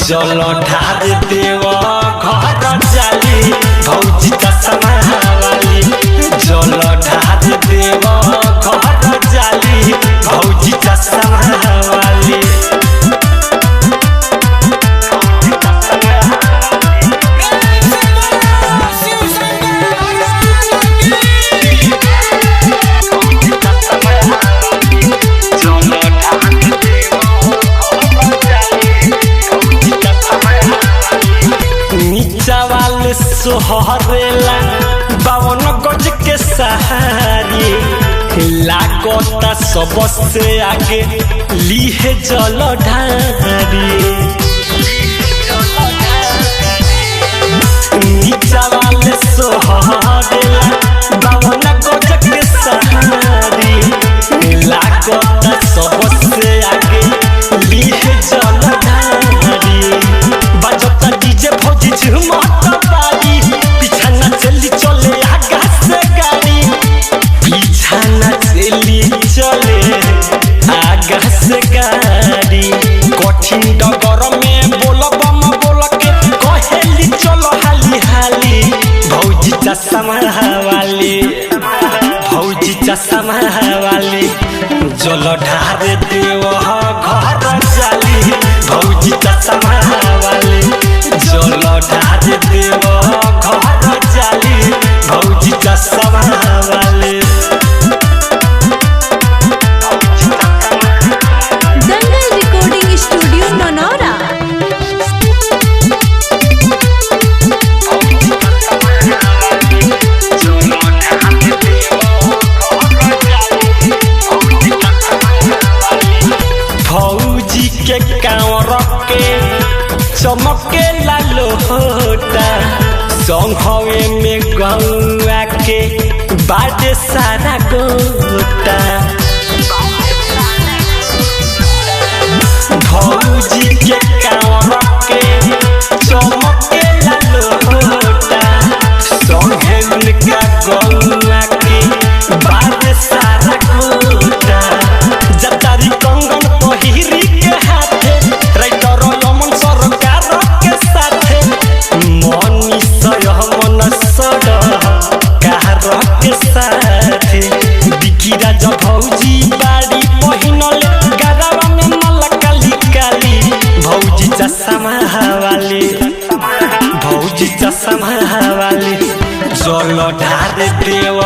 जल ढार देव घर जाली भौजी चश्मा वाली जल ढार देव घर जाली भौजी चश्मा वाली चावल सोहरेला 52 गज के सहारी लागता सबसे आगे लीहे जल ढारी चावल सोहरेला 52 गज के सहारी लागता सबसे आगे लीहे जल ढारी बजता डीजे भौजी झुमता बारी पीछा न चली चले आकाश से गाड़ी पीछा न चली चले आकाश से गाड़ी कठिन डगर में बोल बम बोल के कहेली चलो हाली हाली भौजी चश्मा वाली भौजी चश्मा वाली जल ढार देव घर जाली भौजी चश्मा वाली जल ढार देव घर जाली भौजी चश्मा वाली दंगल रिकॉर्डिंग स्टूडियो ननौरा भौजी के कांवर के चमके लालो होता संघवे में गौआ के बाटे सारा गोटा भौजी के कांवर के चमके लालो होता संघे उनका गौआ के बाटे सारा गोटा जतारी कंगन पहिरी के हाथे राइटर यमन सरकार के साथे मनी सहमन सड कार के साथे बिकिरा जब भौजी बाड़ी पहिनल गरावा में मल काली काली भौजी चश्मा वाली भौजी चश्मा वाली जल ढार देव